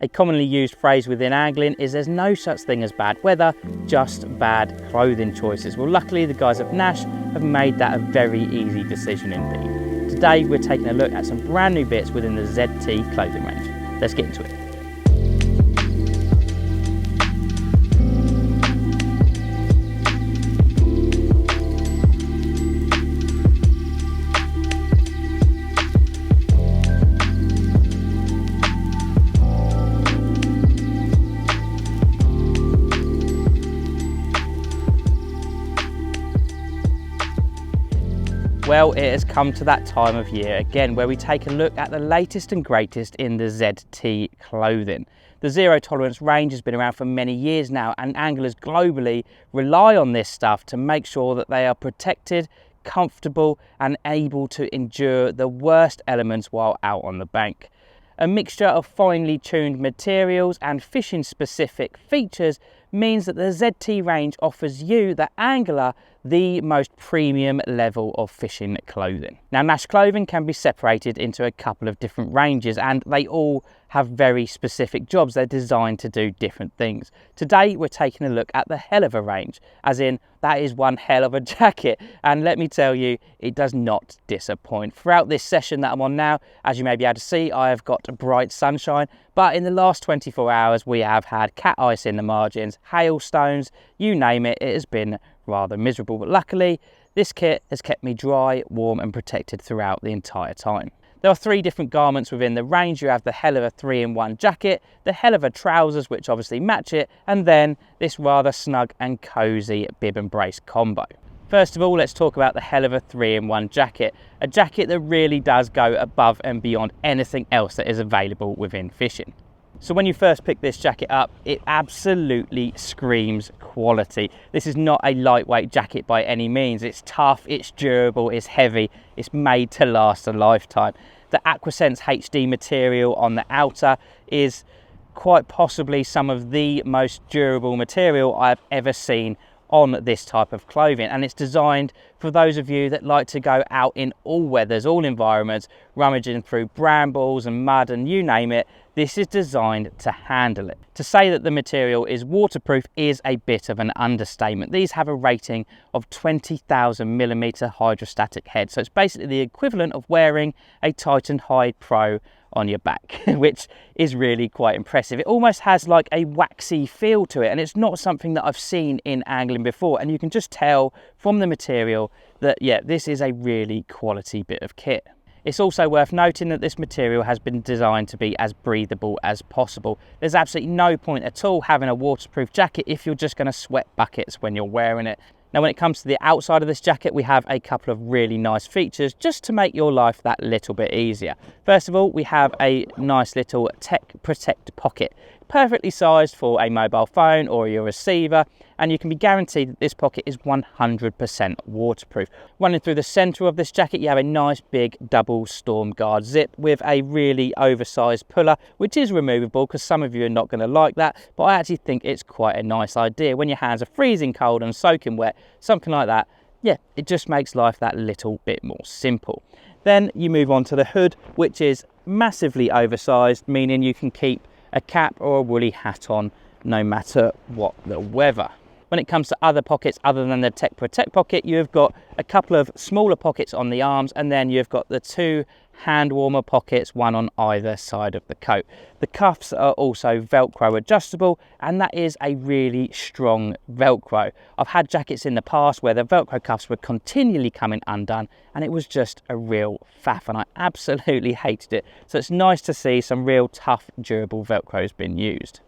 A commonly used phrase within angling is there's no such thing as bad weather, just bad clothing choices. Well, luckily the guys at Nash have made that a very easy decision indeed. Today we're taking a look at some brand new bits within the ZT Clothing range. Let's get into it. Well, it has come to that time of year again where we take a look at the latest and greatest in the ZT Clothing. The zero tolerance range has been around for many years now, and anglers globally rely on this stuff to make sure that they are protected, comfortable and able to endure the worst elements while out on the bank. A mixture of finely tuned materials and fishing specific features means that the ZT range offers you, the angler, the most premium level of fishing clothing. Now, Nash Clothing can be separated into a couple of different ranges, and they all have very specific jobs. They're designed to do different things. Today we're taking a look at the 𝗲𝗷𝗶𝗏𝗏 range, as in that is one hell of a jacket, and let me tell you, it does not disappoint. Throughout this session that I'm on now, as you may be able to see, I have got bright sunshine, but in the last 24 hours we have had cat ice in the margins, hailstones, you name it, it has been rather miserable. But luckily this kit has kept me dry, warm and protected throughout the entire time. There are three different garments within the range. You have the 𝗲𝗷𝗶𝗏𝗏 3-in-1 jacket, the 𝗲𝗷𝗶𝗏 trousers, which obviously match it, and then this rather snug and cozy bib and brace combo. First of all, let's talk about the 𝗲𝗷𝗶𝗏 3-in-1 jacket, a jacket that really does go above and beyond anything else that is available within fishing. So when you first pick this jacket up, it absolutely screams quality. This is not a lightweight jacket by any means. It's tough, it's durable, it's heavy, it's made to last a lifetime. The 𝗃𝗏𝗃𝗃 HD material on the outer is quite possibly some of the most durable material I've ever seen on this type of clothing, and it's designed for those of you that like to go out in all weathers, all environments, rummaging through brambles and mud and you name it. This is designed to handle it. To say that the material is waterproof is a bit of an understatement. These have a rating of 20,000mm hydrostatic head, so it's basically the equivalent of wearing a Titan Hide Pro on your back, which is really quite impressive. It almost has like a waxy feel to it, and it's not something that I've seen in angling before, and you can just tell from the material that, yeah, this is a really quality bit of kit. It's also worth noting that this material has been designed to be as breathable as possible. There's absolutely no point at all having a waterproof jacket if you're just going to sweat buckets when you're wearing it. Now, when it comes to the outside of this jacket, we have a couple of really nice features just to make your life that little bit easier. First of all, we have a nice little Tech Protect pocket, perfectly sized for a mobile phone or your receiver, and you can be guaranteed that this pocket is 100% waterproof. Running through the center of this jacket, you have a nice big double storm guard zip with a really oversized puller, which is removable because some of you are not going to like that, but I actually think it's quite a nice idea. When your hands are freezing cold and soaking wet, something like that, yeah, it just makes life that little bit more simple. Then you move on to the hood, which is massively oversized, meaning you can keep a cap or a woolly hat on no matter what the weather. When it comes to other pockets other than the Tech Protect pocket, you've got a couple of smaller pockets on the arms, and then you've got the two hand warmer pockets, one on either side of the coat. The cuffs are also Velcro adjustable, and that is a really strong Velcro. I've had jackets in the past where the Velcro cuffs were continually coming undone, and it was just a real faff, and I absolutely hated it. So it's nice to see some real tough, durable Velcros being used.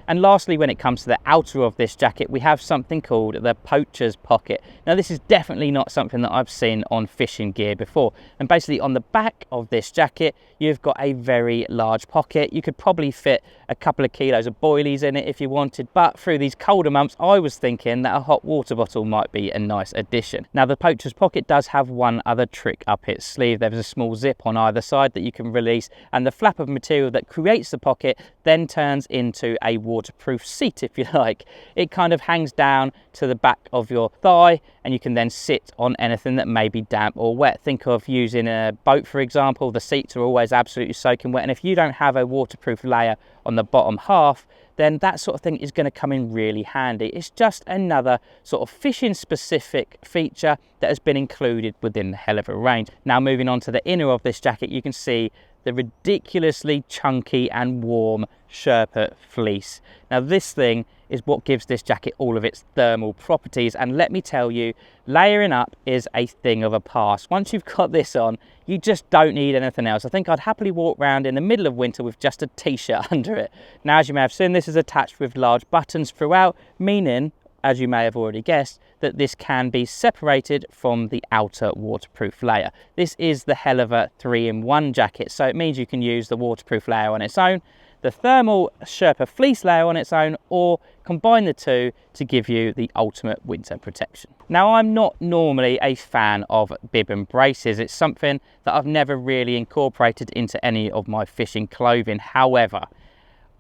And lastly, when it comes to the outer of this jacket, we have something called the poacher's pocket. Now, this is definitely not something that I've seen on fishing gear before. And basically on the back of this jacket, you've got a very large pocket. You could probably fit a couple of kilos of boilies in it if you wanted, but through these colder months, I was thinking that a hot water bottle might be a nice addition. Now, the poacher's pocket does have one other trick up its sleeve. There's a small zip on either side that you can release, and the flap of material that creates the pocket then turns into a waterproof waterproof seat, if you like. It kind of hangs down to the back of your thigh, and you can then sit on anything that may be damp or wet. Think of using a boat, for example. The seats are always absolutely soaking wet, and if you don't have a waterproof layer on the bottom half, then that sort of thing is going to come in really handy. It's just another sort of fishing specific feature that has been included within the 𝗲𝗷𝗻𝗄 range. Now moving on to the inner of this jacket, you can see the ridiculously chunky and warm 𝗃𝗶𝗱𝗏 fleece. Now this thing is what gives this jacket all of its thermal properties, and let me tell you, layering up is a thing of a past. Once you've got this on, you just don't need anything else. I think I'd happily walk around in the middle of winter with just a t-shirt under it. Now, as you may have seen, this is attached with large buttons throughout, meaning, as you may have already guessed, that this can be separated from the outer waterproof layer. This is the 𝗲𝗷𝗻𝗄 3-in-1 jacket, so it means you can use the waterproof layer on its own, the thermal 𝗃𝗶𝗱𝗏 fleece layer on its own, or combine the two to give you the ultimate winter protection. Now, I'm not normally a fan of bib and braces. It's something that I've never really incorporated into any of my fishing clothing. However,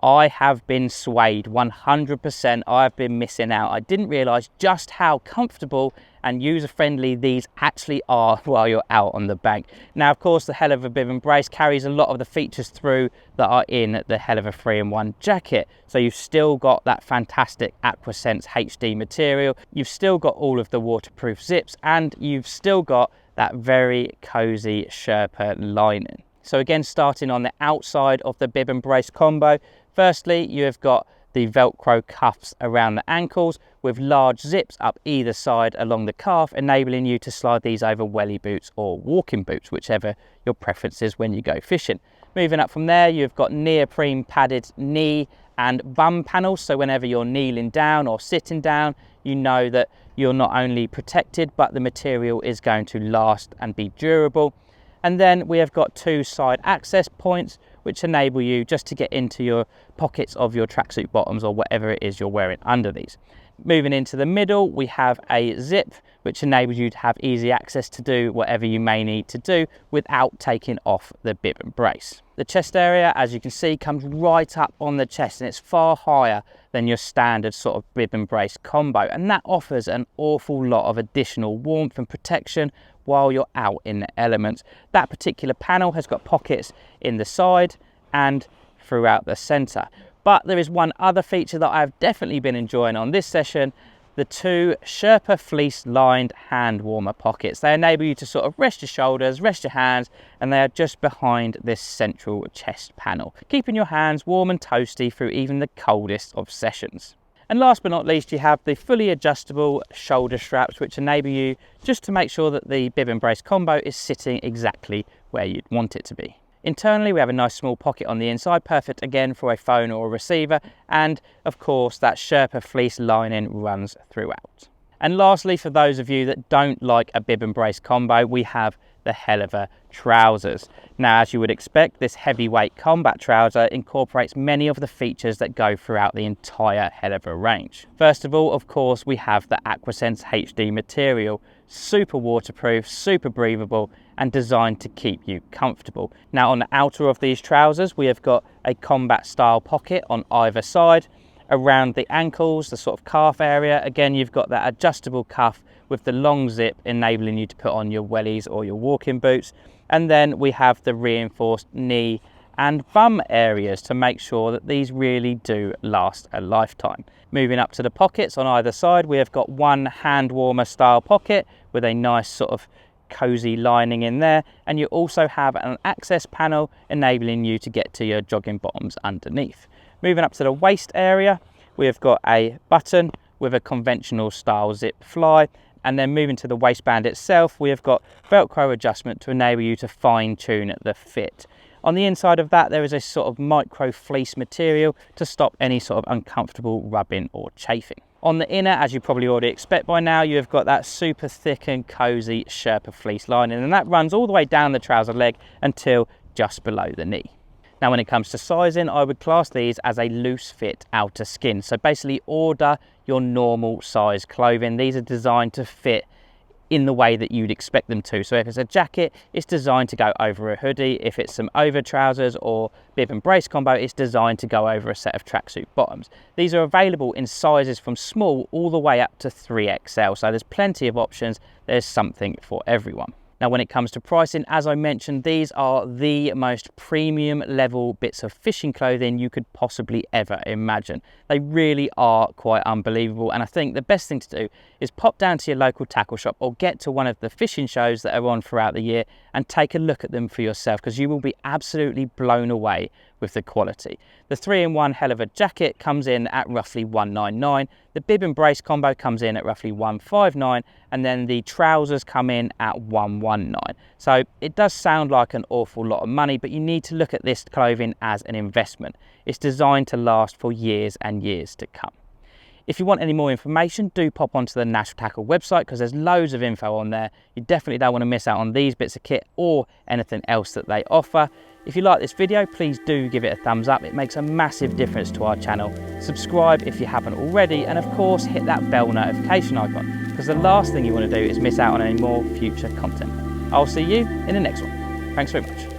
I have been swayed 100%. I've been missing out. I didn't realise just how comfortable and user-friendly these actually are while you're out on the bank. Now, of course, the 𝗲𝗷𝗻𝗄 bib and brace carries a lot of the features through that are in the 𝗲𝗷𝗻𝗄 3-in-1 jacket. So you've still got that fantastic 𝗪𝗏𝗁𝗄 HD material. You've still got all of the waterproof zips, and you've still got that very cozy 𝗃𝗶𝗱 lining. So again, starting on the outside of the bib and brace combo, firstly, you have got the Velcro cuffs around the ankles with large zips up either side along the calf, enabling you to slide these over welly boots or walking boots, whichever your preference is when you go fishing. Moving up from there, you've got neoprene padded knee and bum panels, so whenever you're kneeling down or sitting down, you know that you're not only protected, but the material is going to last and be durable. And then we have got two side access points which enable you just to get into your pockets of your tracksuit bottoms or whatever it is you're wearing under these. Moving into the middle, we have a zip which enables you to have easy access to do whatever you may need to do without taking off the bib and brace. The chest area, as you can see, comes right up on the chest, and it's far higher than your standard sort of bib and brace combo, and that offers an awful lot of additional warmth and protection while you're out in the elements. That particular panel has got pockets in the side and throughout the center. But there is one other feature that I've definitely been enjoying on this session: the two 𝗃𝗶𝗱 fleece lined hand warmer pockets. They enable you to sort of rest your shoulders, rest your hands, and they are just behind this central chest panel, keeping your hands warm and toasty through even the coldest of sessions. And last but not least, you have the fully adjustable shoulder straps, which enable you just to make sure that the bib and brace combo is sitting exactly where you'd want it to be. Internally, we have a nice small pocket on the inside, perfect again for a phone or a receiver, and of course that 𝗃𝗶𝗱 fleece lining runs throughout. And lastly, for those of you that don't like a bib and brace combo, we have the 𝗲𝗷𝗻𝗄 trousers. Now, as you would expect, this heavyweight combat trouser incorporates many of the features that go throughout the entire 𝗲𝗷𝗻𝗄 range. First of all, of course, we have the 𝗪𝗏𝗁𝗄 HD material, super waterproof, super breathable, and designed to keep you comfortable. Now, on the outer of these trousers, we have got a combat style pocket on either side. Around the ankles, the sort of calf area, again, you've got that adjustable cuff with the long zip enabling you to put on your wellies or your walking boots. And then we have the reinforced knee and bum areas to make sure that these really do last a lifetime. Moving up to the pockets on either side, we have got one hand warmer style pocket with a nice sort of cozy lining in there, and you also have an access panel enabling you to get to your jogging bottoms underneath. Moving up to the waist area, we have got a button with a conventional style zip fly, and then moving to the waistband itself, we have got Velcro adjustment to enable you to fine tune the fit. On the inside of that, there is a sort of micro fleece material to stop any sort of uncomfortable rubbing or chafing. On the inner, as you probably already expect by now, you have got that super thick and cozy 𝗃𝗶𝗱 fleece lining, and that runs all the way down the trouser leg until just below the knee. Now, when it comes to sizing, I would class these as a loose fit outer skin. So basically order your normal size clothing. These are designed to fit in the way that you'd expect them to. So if it's a jacket, it's designed to go over a hoodie. If it's some over trousers or bib and brace combo, it's designed to go over a set of tracksuit bottoms. These are available in sizes from small all the way up to 3XL. So there's plenty of options. There's something for everyone. Now, when it comes to pricing, as I mentioned, these are the most premium level bits of fishing clothing you could possibly ever imagine. They really are quite unbelievable, and I think the best thing to do is pop down to your local tackle shop or get to one of the fishing shows that are on throughout the year and take a look at them for yourself, because you will be absolutely blown away with the quality. The 3-in-1 hell of a jacket comes in at roughly $199. The bib and brace combo comes in at roughly $159, and then the trousers come in at $119. So it does sound like an awful lot of money, but you need to look at this clothing as an investment. It's designed to last for years and years to come. If you want any more information, do pop onto the Nash Tackle website, because there's loads of info on there. You definitely don't want to miss out on these bits of kit or anything else that they offer. If you like this video, please do give it a thumbs up. It makes a massive difference to our channel. Subscribe if you haven't already, and of course hit that bell notification icon, because the last thing you want to do is miss out on any more future content. I'll see you in the next one. Thanks very much.